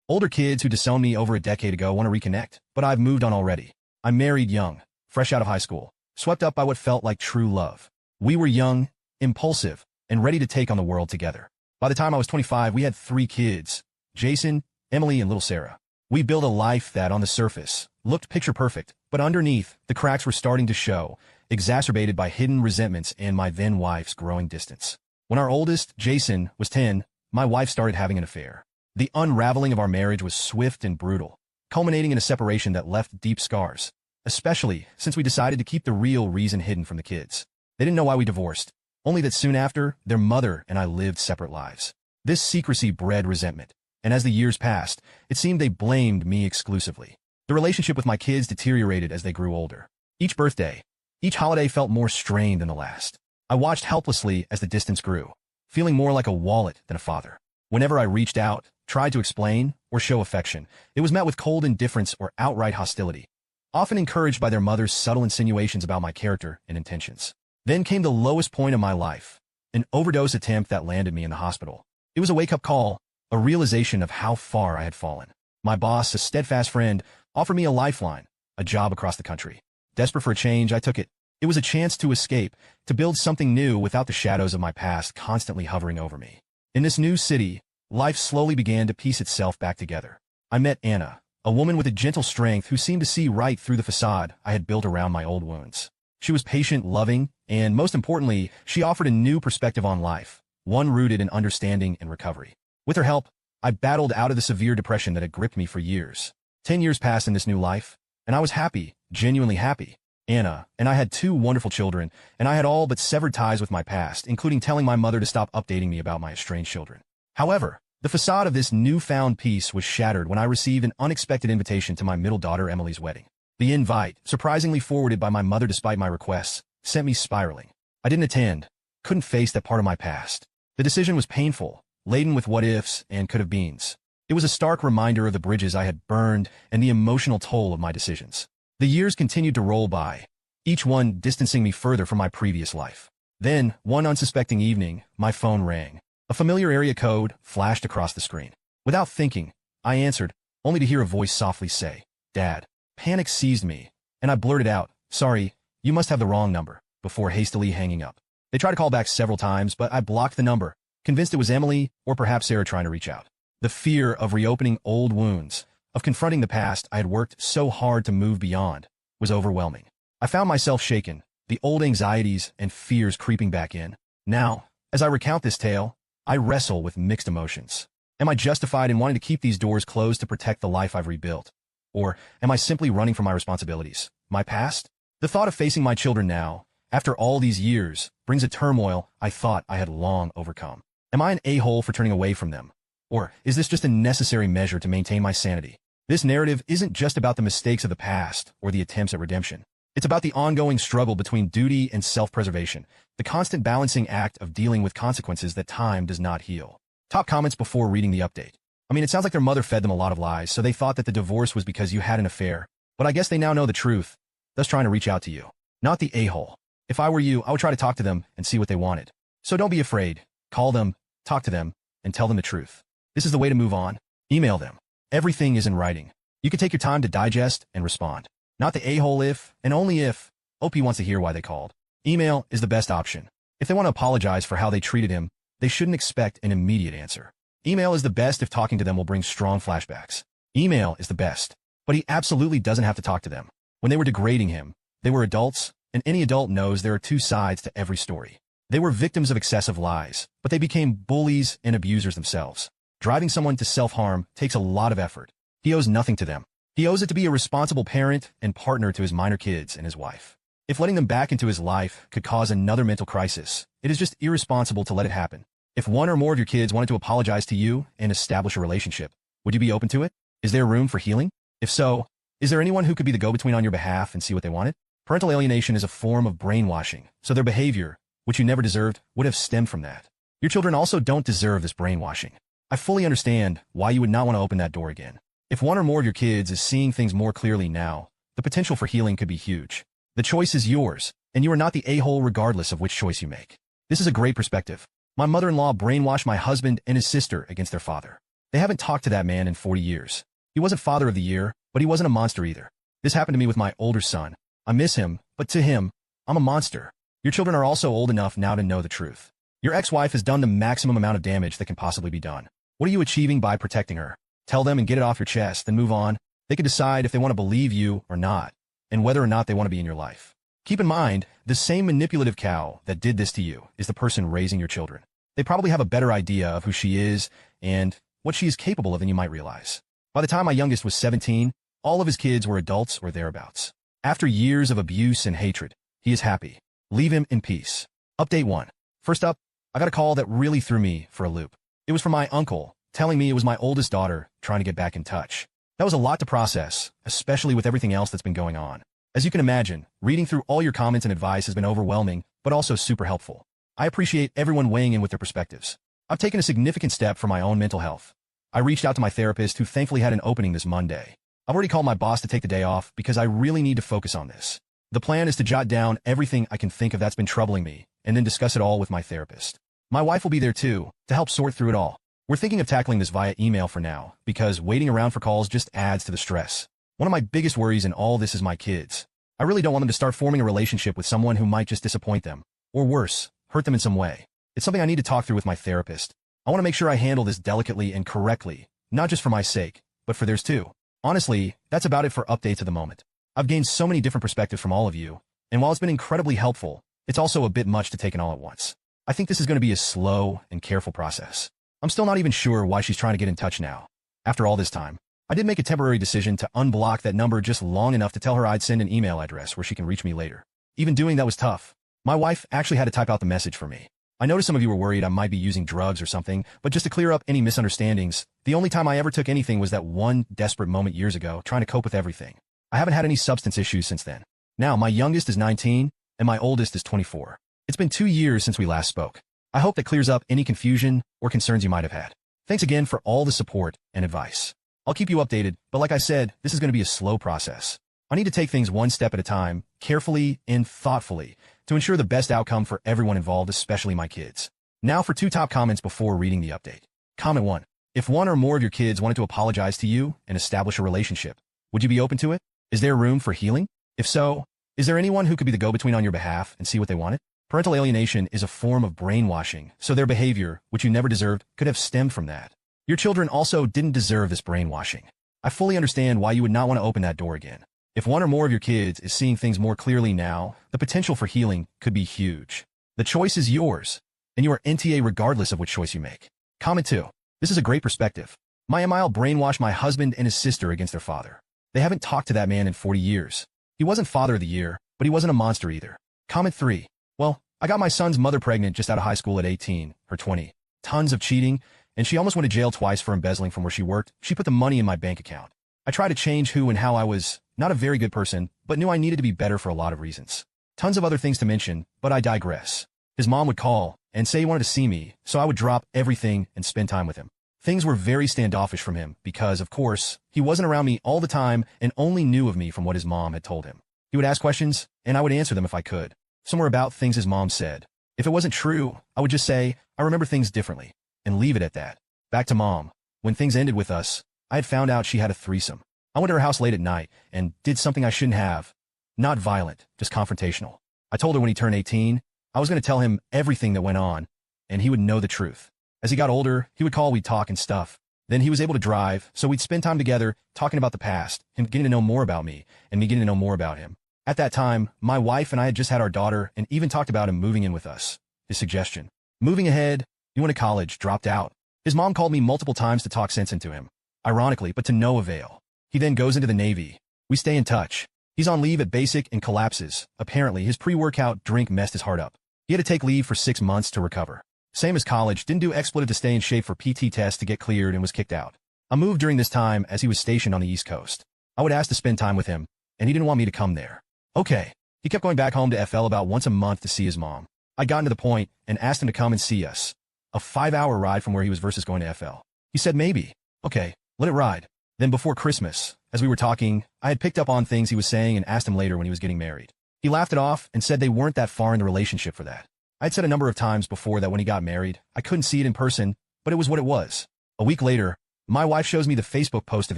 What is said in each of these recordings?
Older kids who disowned me over a decade ago want to reconnect, but I've moved on already. I married young, fresh out of high school, swept up by what felt like true love. We were young, impulsive, and ready to take on the world together. By the time I was 25, we had 3 kids, Jason, Emily, and little Sarah. We built a life that, on the surface, looked picture perfect, but underneath, the cracks were starting to show, exacerbated by hidden resentments and my then-wife's growing distance. When our oldest, Jason, was 10, my wife started having an affair. The unraveling of our marriage was swift and brutal, culminating in a separation that left deep scars, especially since we decided to keep the real reason hidden from the kids. They didn't know why we divorced, only that soon after, their mother and I lived separate lives. This secrecy bred resentment, and as the years passed, it seemed they blamed me exclusively. The relationship with my kids deteriorated as they grew older. Each birthday, each holiday felt more strained than the last. I watched helplessly as the distance grew, feeling more like a wallet than a father. Whenever I reached out, tried to explain, or show affection, it was met with cold indifference or outright hostility, often encouraged by their mother's subtle insinuations about my character and intentions. Then came the lowest point of my life, an overdose attempt that landed me in the hospital. It was a wake-up call, a realization of how far I had fallen. My boss, a steadfast friend, offered me a lifeline, a job across the country. Desperate for a change, I took it. It was a chance to escape, to build something new without the shadows of my past constantly hovering over me. In this new city, life slowly began to piece itself back together. I met Anna, a woman with a gentle strength who seemed to see right through the facade I had built around my old wounds. She was patient, loving, and most importantly, she offered a new perspective on life, one rooted in understanding and recovery. With her help, I battled out of the severe depression that had gripped me for years. 10 years passed in this new life, and I was happy, genuinely happy. Anna and I had 2 wonderful children, and I had all but severed ties with my past, including telling my mother to stop updating me about my estranged children. However, the facade of this newfound peace was shattered when I received an unexpected invitation to my middle daughter Emily's wedding. The invite, surprisingly forwarded by my mother despite my requests, sent me spiraling. I didn't attend, couldn't face that part of my past. The decision was painful, laden with what-ifs and could-have-beens. It was a stark reminder of the bridges I had burned and the emotional toll of my decisions. The years continued to roll by, each one distancing me further from my previous life. Then, one unsuspecting evening, my phone rang. A familiar area code flashed across the screen. Without thinking, I answered, only to hear a voice softly say, "Dad." Panic seized me, and I blurted out, "Sorry, you must have the wrong number," before hastily hanging up. They tried to call back several times, but I blocked the number, convinced it was Emily or perhaps Sarah trying to reach out. The fear of reopening old wounds, of confronting the past I had worked so hard to move beyond, was overwhelming. I found myself shaken, the old anxieties and fears creeping back in. Now, as I recount this tale, I wrestle with mixed emotions. Am I justified in wanting to keep these doors closed to protect the life I've rebuilt? Or am I simply running from my responsibilities, my past? The thought of facing my children now, after all these years, brings a turmoil I thought I had long overcome. Am I an a-hole for turning away from them? Or is this just a necessary measure to maintain my sanity? This narrative isn't just about the mistakes of the past or the attempts at redemption. It's about the ongoing struggle between duty and self-preservation, the constant balancing act of dealing with consequences that time does not heal. Top comments before reading the update. I mean, it sounds like their mother fed them a lot of lies, so they thought that the divorce was because you had an affair. But I guess they now know the truth, thus trying to reach out to you. Not the a-hole. If I were you, I would try to talk to them and see what they wanted. So don't be afraid. Call them, talk to them, and tell them the truth. This is the way to move on. Email them. Everything is in writing. You can take your time to digest and respond. Not the a-hole if, and only if, OP wants to hear why they called. Email is the best option. If they want to apologize for how they treated him, they shouldn't expect an immediate answer. Email is the best if talking to them will bring strong flashbacks. Email is the best, but he absolutely doesn't have to talk to them. When they were degrading him, they were adults, and any adult knows there are 2 sides to every story. They were victims of excessive lies, but they became bullies and abusers themselves. Driving someone to self-harm takes a lot of effort. He owes nothing to them. He owes it to be a responsible parent and partner to his minor kids and his wife. If letting them back into his life could cause another mental crisis, it is just irresponsible to let it happen. If one or more of your kids wanted to apologize to you and establish a relationship, would you be open to it? Is there room for healing? If so, is there anyone who could be the go-between on your behalf and see what they wanted? Parental alienation is a form of brainwashing, so their behavior, which you never deserved, would have stemmed from that. Your children also don't deserve this brainwashing. I fully understand why you would not want to open that door again. If one or more of your kids is seeing things more clearly now, the potential for healing could be huge. The choice is yours, and you are not the a-hole regardless of which choice you make. This is a great perspective. My mother-in-law brainwashed my husband and his sister against their father. They haven't talked to that man in 40 years. He wasn't father of the year, but he wasn't a monster either. This happened to me with my older son. I miss him, but to him, I'm a monster. Your children are also old enough now to know the truth. Your ex-wife has done the maximum amount of damage that can possibly be done. What are you achieving by protecting her? Tell them and get it off your chest, then move on. They can decide if they want to believe you or not, and whether or not they want to be in your life. Keep in mind, the same manipulative cow that did this to you is the person raising your children. They probably have a better idea of who she is and what she is capable of than you might realize. By the time my youngest was 17, all of his kids were adults or thereabouts. After years of abuse and hatred, he is happy. Leave him in peace. Update 1. First up, I got a call that really threw me for a loop. It was from my uncle, telling me it was my oldest daughter trying to get back in touch. That was a lot to process, especially with everything else that's been going on. As you can imagine, reading through all your comments and advice has been overwhelming, but also super helpful. I appreciate everyone weighing in with their perspectives. I've taken a significant step for my own mental health. I reached out to my therapist, who thankfully had an opening this Monday. I've already called my boss to take the day off because I really need to focus on this. The plan is to jot down everything I can think of that's been troubling me, and then discuss it all with my therapist. My wife will be there too, to help sort through it all. We're thinking of tackling this via email for now, because waiting around for calls just adds to the stress. One of my biggest worries in all this is my kids. I really don't want them to start forming a relationship with someone who might just disappoint them, or worse, hurt them in some way. It's something I need to talk through with my therapist. I want to make sure I handle this delicately and correctly, not just for my sake, but for theirs too. Honestly, that's about it for updates at the moment. I've gained so many different perspectives from all of you, and while it's been incredibly helpful, it's also a bit much to take in all at once. I think this is going to be a slow and careful process. I'm still not even sure why she's trying to get in touch now. After all this time, I did make a temporary decision to unblock that number just long enough to tell her I'd send an email address where she can reach me later. Even doing that was tough. My wife actually had to type out the message for me. I noticed some of you were worried I might be using drugs or something, but just to clear up any misunderstandings, the only time I ever took anything was that one desperate moment years ago, trying to cope with everything. I haven't had any substance issues since then. Now, my youngest is 19, and my oldest is 24. It's been 2 years since we last spoke. I hope that clears up any confusion or concerns you might have had. Thanks again for all the support and advice. I'll keep you updated, but like I said, this is going to be a slow process. I need to take things one step at a time, carefully and thoughtfully, to ensure the best outcome for everyone involved, especially my kids. Now for 2 top comments before reading the update. Comment 1. If one or more of your kids wanted to apologize to you and establish a relationship, would you be open to it? Is there room for healing? If so, is there anyone who could be the go-between on your behalf and see what they wanted? Parental alienation is a form of brainwashing, so their behavior, which you never deserved, could have stemmed from that. Your children also didn't deserve this brainwashing. I fully understand why you would not want to open that door again. If one or more of your kids is seeing things more clearly now, the potential for healing could be huge. The choice is yours, and you are NTA regardless of which choice you make. Comment 2. This is a great perspective. My Emile brainwashed my husband and his sister against their father. They haven't talked to that man in 40 years. He wasn't father of the year, but he wasn't a monster either. Comment 3. Well, I got my son's mother pregnant just out of high school at 18, her 20. Tons of cheating, and she almost went to jail twice for embezzling from where she worked. She put the money in my bank account. I tried to change who and how I was. Not a very good person, but knew I needed to be better for a lot of reasons. Tons of other things to mention, but I digress. His mom would call and say he wanted to see me, so I would drop everything and spend time with him. Things were very standoffish from him because, of course, he wasn't around me all the time and only knew of me from what his mom had told him. He would ask questions, and I would answer them if I could. Some were about things his mom said. If it wasn't true, I would just say, I remember things differently, and leave it at that. Back to Mom. When things ended with us, I had found out she had a threesome. I went to her house late at night and did something I shouldn't have. Not violent, just confrontational. I told her when he turned 18, I was going to tell him everything that went on, and he would know the truth. As he got older, he would call, we'd talk and stuff. Then he was able to drive, so we'd spend time together talking about the past, him getting to know more about me, and me getting to know more about him. At that time, my wife and I had just had our daughter and even talked about him moving in with us. His suggestion. Moving ahead, he went to college, dropped out. His mom called me multiple times to talk sense into him. Ironically, but to no avail. He then goes into the Navy. We stay in touch. He's on leave at basic and collapses. Apparently, his pre-workout drink messed his heart up. He had to take leave for 6 months to recover. Same as college, didn't do expletive to stay in shape for PT tests to get cleared and was kicked out. I moved during this time as he was stationed on the East Coast. I would ask to spend time with him, and he didn't want me to come there. Okay. He kept going back home to FL about once a month to see his mom. I'd gotten to the point and asked him to come and see us. A 5-hour ride from where he was versus going to FL. He said maybe. Okay, let it ride. Then before Christmas, as we were talking, I had picked up on things he was saying and asked him later when he was getting married. He laughed it off and said they weren't that far in the relationship for that. I had said a number of times before that when he got married, I couldn't see it in person, but it was what it was. A week later, My wife shows me the Facebook post of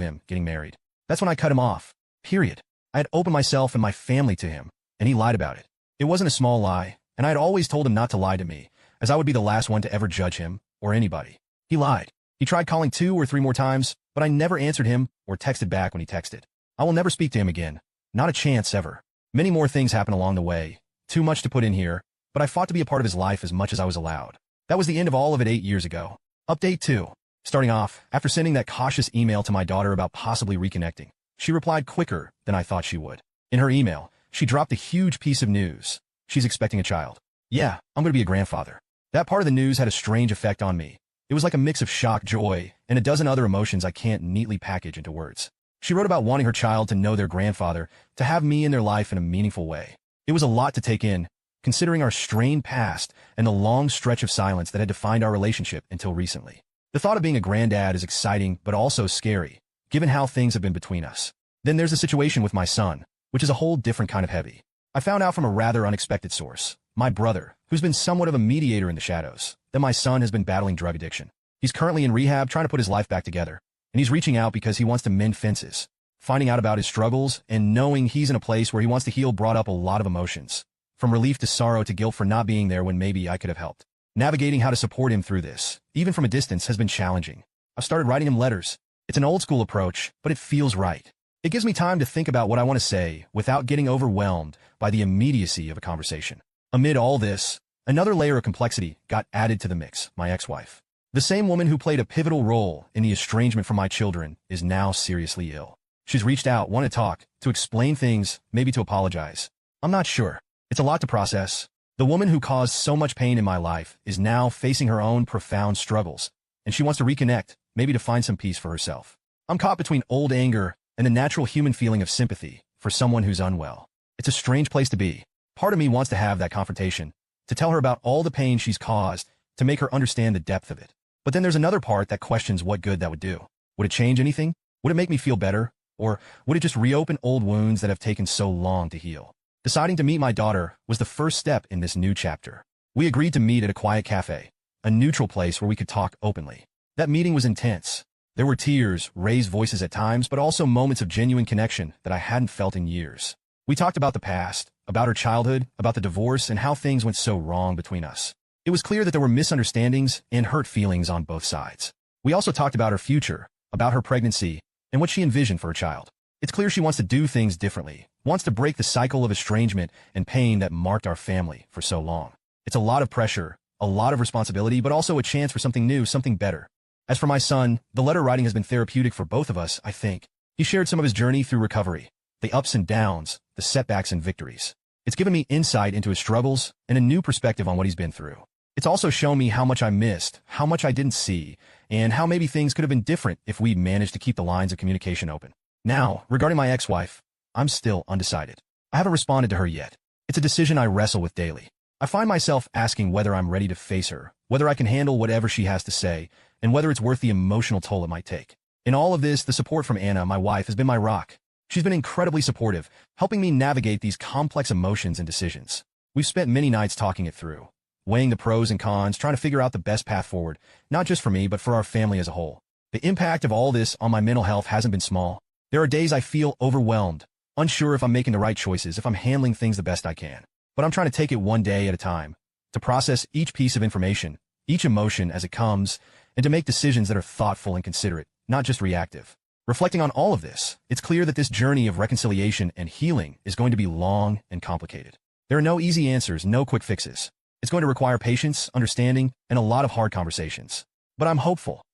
him getting married. That's when I cut him off. Period. I had opened myself and my family to him, and he lied about it. It wasn't a small lie, and I had always told him not to lie to me, as I would be the last one to ever judge him or anybody. He lied. He tried calling 2 or 3 more times, but I never answered him or texted back when he texted. I will never speak to him again. Not a chance ever. Many more things happened along the way. Too much to put in here, but I fought to be a part of his life as much as I was allowed. That was the end of all of it 8 years ago. Update 2. Starting off, after sending that cautious email to my daughter about possibly reconnecting, she replied quicker than I thought she would. In her email, she dropped a huge piece of news. She's expecting a child. Yeah, I'm going to be a grandfather. That part of the news had a strange effect on me. It was like a mix of shock, joy, and a dozen other emotions I can't neatly package into words. She wrote about wanting her child to know their grandfather, to have me in their life in a meaningful way. It was a lot to take in, considering our strained past and the long stretch of silence that had defined our relationship until recently. The thought of being a granddad is exciting, but also scary, given how things have been between us. Then there's the situation with my son, which is a whole different kind of heavy. I found out from a rather unexpected source, my brother, who's been somewhat of a mediator in the shadows, that my son has been battling drug addiction. He's currently in rehab trying to put his life back together, and he's reaching out because he wants to mend fences. Finding out about his struggles and knowing he's in a place where he wants to heal brought up a lot of emotions, from relief to sorrow to guilt for not being there when maybe I could have helped. Navigating how to support him through this, even from a distance, has been challenging. I've started writing him letters. It's an old-school approach, but it feels right. It gives me time to think about what I want to say without getting overwhelmed by the immediacy of a conversation. Amid all this, another layer of complexity got added to the mix, my ex-wife. The same woman who played a pivotal role in the estrangement from my children is now seriously ill. She's reached out, wanted to talk, to explain things, maybe to apologize. I'm not sure. It's a lot to process. The woman who caused so much pain in my life is now facing her own profound struggles, and she wants to reconnect, maybe to find some peace for herself. I'm caught between old anger and the natural human feeling of sympathy for someone who's unwell. It's a strange place to be. Part of me wants to have that confrontation, to tell her about all the pain she's caused, to make her understand the depth of it. But then there's another part that questions what good that would do. Would it change anything? Would it make me feel better? Or would it just reopen old wounds that have taken so long to heal? Deciding to meet my daughter was the first step in this new chapter. We agreed to meet at a quiet cafe, a neutral place where we could talk openly. That meeting was intense. There were tears, raised voices at times, but also moments of genuine connection that I hadn't felt in years. We talked about the past, about her childhood, about the divorce, and how things went so wrong between us. It was clear that there were misunderstandings and hurt feelings on both sides. We also talked about her future, about her pregnancy, and what she envisioned for her child. It's clear she wants to do things differently, wants to break the cycle of estrangement and pain that marked our family for so long. It's a lot of pressure, a lot of responsibility, but also a chance for something new, something better. As for my son, the letter writing has been therapeutic for both of us, I think. He shared some of his journey through recovery, the ups and downs, the setbacks and victories. It's given me insight into his struggles and a new perspective on what he's been through. It's also shown me how much I missed, how much I didn't see, and how maybe things could have been different if we'd managed to keep the lines of communication open. Now, regarding my ex-wife, I'm still undecided. I haven't responded to her yet. It's a decision I wrestle with daily. I find myself asking whether I'm ready to face her, whether I can handle whatever she has to say, and whether it's worth the emotional toll it might take. In all of this, the support from Anna, my wife, has been my rock. She's been incredibly supportive, helping me navigate these complex emotions and decisions. We've spent many nights talking it through, weighing the pros and cons, trying to figure out the best path forward, not just for me, but for our family as a whole. The impact of all this on my mental health hasn't been small. There are days I feel overwhelmed, unsure if I'm making the right choices, if I'm handling things the best I can. But I'm trying to take it one day at a time, to process each piece of information, each emotion as it comes, and to make decisions that are thoughtful and considerate, not just reactive. Reflecting on all of this, it's clear that this journey of reconciliation and healing is going to be long and complicated. There are no easy answers, no quick fixes. It's going to require patience, understanding, and a lot of hard conversations. But I'm hopeful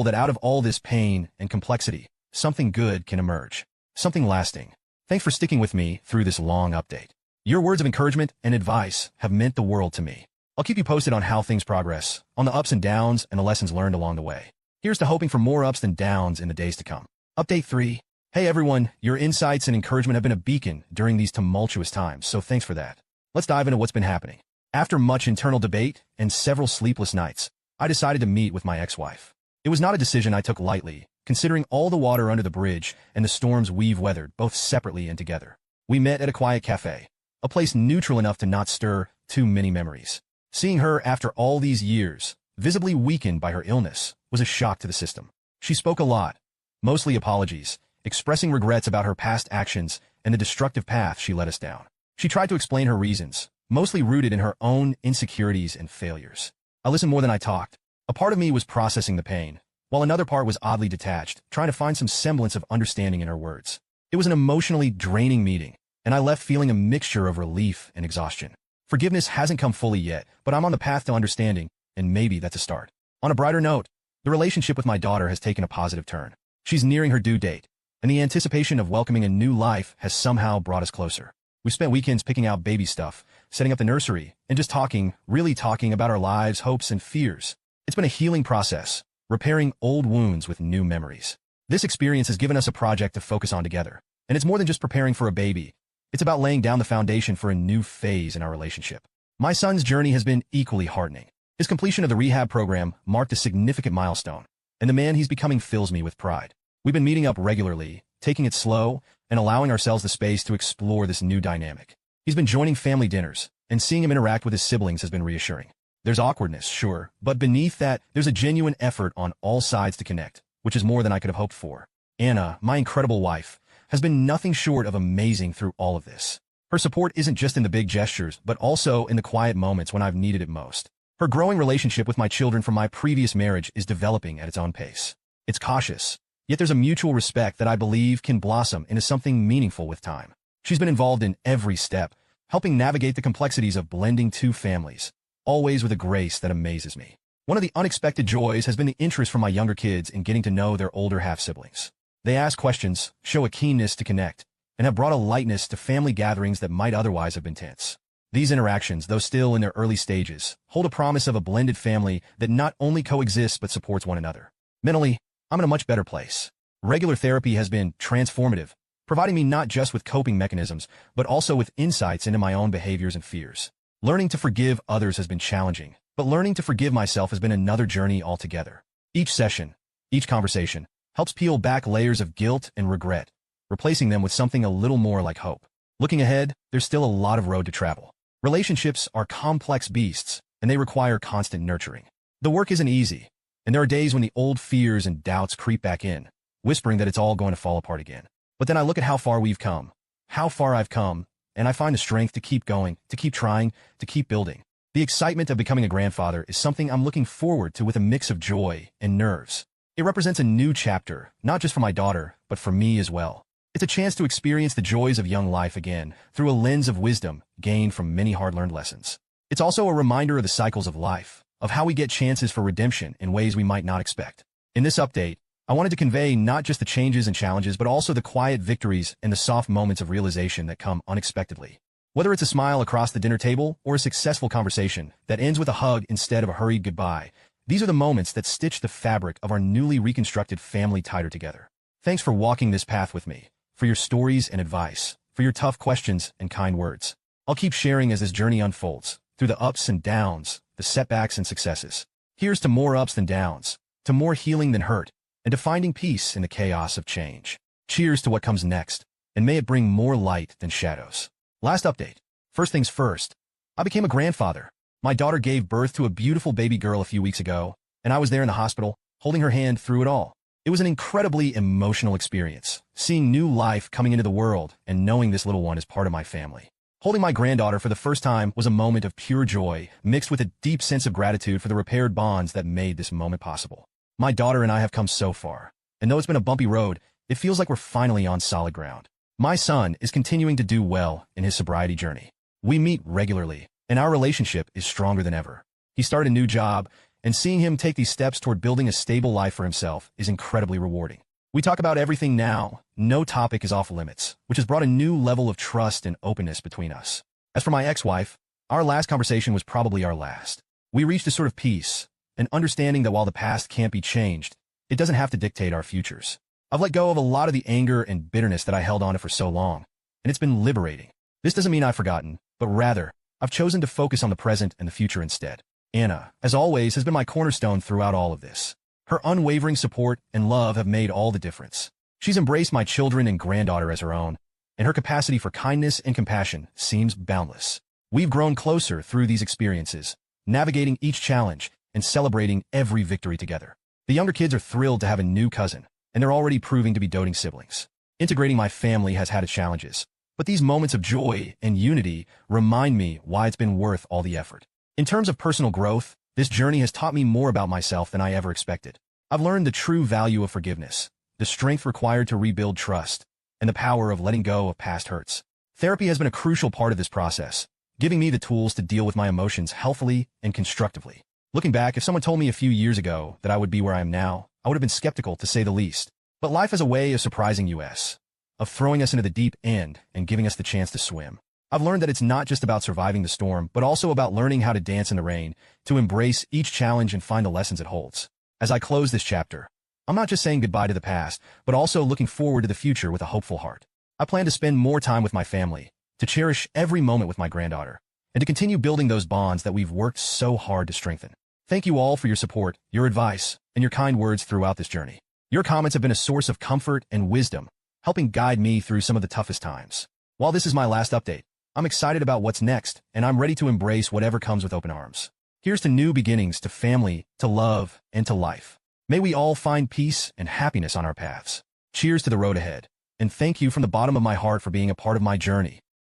that out of all this pain and complexity, something good can emerge, something lasting. Thanks for sticking with me through this long update. Your words of encouragement and advice have meant the world to me. I'll keep you posted on how things progress, on the ups and downs and the lessons learned along the way. Here's to hoping for more ups than downs in the days to come. Update 3. Hey everyone, your insights and encouragement have been a beacon during these tumultuous times, so thanks for that. Let's dive into what's been happening. After much internal debate and several sleepless nights, I decided to meet with my ex-wife. It was not a decision I took lightly, considering all the water under the bridge and the storms we've weathered, both separately and together. We met at a quiet cafe, a place neutral enough to not stir too many memories. Seeing her after all these years, visibly weakened by her illness, was a shock to the system. She spoke a lot, mostly apologies, expressing regrets about her past actions and the destructive path she led us down. She tried to explain her reasons, mostly rooted in her own insecurities and failures. I listened more than I talked. A part of me was processing the pain, while another part was oddly detached, trying to find some semblance of understanding in her words. It was an emotionally draining meeting, and I left feeling a mixture of relief and exhaustion. Forgiveness hasn't come fully yet, but I'm on the path to understanding, and maybe that's a start. On a brighter note, the relationship with my daughter has taken a positive turn. She's nearing her due date, and the anticipation of welcoming a new life has somehow brought us closer. We spent weekends picking out baby stuff, setting up the nursery, and just talking, really talking about our lives, hopes, and fears. It's been a healing process, repairing old wounds with new memories. This experience has given us a project to focus on together, and it's more than just preparing for a baby. It's about laying down the foundation for a new phase in our relationship. My son's journey has been equally heartening. His completion of the rehab program marked a significant milestone, and the man he's becoming fills me with pride. We've been meeting up regularly, taking it slow, and allowing ourselves the space to explore this new dynamic. He's been joining family dinners, and seeing him interact with his siblings has been reassuring. There's awkwardness, sure, but beneath that, there's a genuine effort on all sides to connect, which is more than I could have hoped for. Anna, my incredible wife, has been nothing short of amazing through all of this. Her support isn't just in the big gestures, but also in the quiet moments when I've needed it most. Her growing relationship with my children from my previous marriage is developing at its own pace. It's cautious, yet there's a mutual respect that I believe can blossom into something meaningful with time. She's been involved in every step, helping navigate the complexities of blending two families, always with a grace that amazes me. One of the unexpected joys has been the interest from my younger kids in getting to know their older half-siblings. They ask questions, show a keenness to connect, and have brought a lightness to family gatherings that might otherwise have been tense. These interactions, though still in their early stages, hold a promise of a blended family that not only coexists but supports one another. Mentally, I'm in a much better place. Regular therapy has been transformative, providing me not just with coping mechanisms, but also with insights into my own behaviors and fears. Learning to forgive others has been challenging, but learning to forgive myself has been another journey altogether. Each session, each conversation, helps peel back layers of guilt and regret, replacing them with something a little more like hope. Looking ahead, there's still a lot of road to travel. Relationships are complex beasts, and they require constant nurturing. The work isn't easy, and there are days when the old fears and doubts creep back in, whispering that it's all going to fall apart again. But then I look at how far we've come, how far I've come, and I find the strength to keep going, to keep trying, to keep building. The excitement of becoming a grandfather is something I'm looking forward to with a mix of joy and nerves. It represents a new chapter, not just for my daughter, but for me as well. It's a chance to experience the joys of young life again, through a lens of wisdom gained from many hard-learned lessons. It's also a reminder of the cycles of life, of how we get chances for redemption in ways we might not expect. In this update, I wanted to convey not just the changes and challenges, but also the quiet victories and the soft moments of realization that come unexpectedly. Whether it's a smile across the dinner table or a successful conversation that ends with a hug instead of a hurried goodbye, these are the moments that stitch the fabric of our newly reconstructed family tighter together. Thanks for walking this path with me, for your stories and advice, for your tough questions and kind words. I'll keep sharing as this journey unfolds, through the ups and downs, the setbacks and successes. Here's to more ups than downs, to more healing than hurt, and to finding peace in the chaos of change. Cheers to what comes next, and may it bring more light than shadows. Last update. First things first. I became a grandfather. My daughter gave birth to a beautiful baby girl a few weeks ago, and I was there in the hospital, holding her hand through it all. It was an incredibly emotional experience, seeing new life coming into the world and knowing this little one is part of my family. Holding my granddaughter for the first time was a moment of pure joy, mixed with a deep sense of gratitude for the repaired bonds that made this moment possible. My daughter and I have come so far, and though it's been a bumpy road, it feels like we're finally on solid ground. My son is continuing to do well in his sobriety journey. We meet regularly, and our relationship is stronger than ever. He started a new job, and seeing him take these steps toward building a stable life for himself is incredibly rewarding. We talk about everything now. No topic is off limits, which has brought a new level of trust and openness between us. As for my ex-wife, our last conversation was probably our last. We reached a sort of peace, an understanding that while the past can't be changed, it doesn't have to dictate our futures. I've let go of a lot of the anger and bitterness that I held on to for so long, and it's been liberating. This doesn't mean I've forgotten, but rather, I've chosen to focus on the present and the future instead. Anna, as always, has been my cornerstone throughout all of this. Her unwavering support and love have made all the difference. She's embraced my children and granddaughter as her own, and her capacity for kindness and compassion seems boundless. We've grown closer through these experiences, navigating each challenge and celebrating every victory together. The younger kids are thrilled to have a new cousin, and they're already proving to be doting siblings. Integrating my family has had its challenges, but these moments of joy and unity remind me why it's been worth all the effort. In terms of personal growth, this journey has taught me more about myself than I ever expected. I've learned the true value of forgiveness, the strength required to rebuild trust, and the power of letting go of past hurts. Therapy has been a crucial part of this process, giving me the tools to deal with my emotions healthily and constructively. Looking back, if someone told me a few years ago that I would be where I am now, I would have been skeptical to say the least. But life has a way of surprising us, of throwing us into the deep end and giving us the chance to swim. I've learned that it's not just about surviving the storm, but also about learning how to dance in the rain, to embrace each challenge and find the lessons it holds. As I close this chapter, I'm not just saying goodbye to the past, but also looking forward to the future with a hopeful heart. I plan to spend more time with my family, to cherish every moment with my granddaughter, and to continue building those bonds that we've worked so hard to strengthen. Thank you all for your support, your advice, and your kind words throughout this journey. Your comments have been a source of comfort and wisdom, helping guide me through some of the toughest times. While this is my last update, I'm excited about what's next, and I'm ready to embrace whatever comes with open arms. Here's to new beginnings, to family, to love, and to life. May we all find peace and happiness on our paths. Cheers to the road ahead, and thank you from the bottom of my heart for being a part of my journey.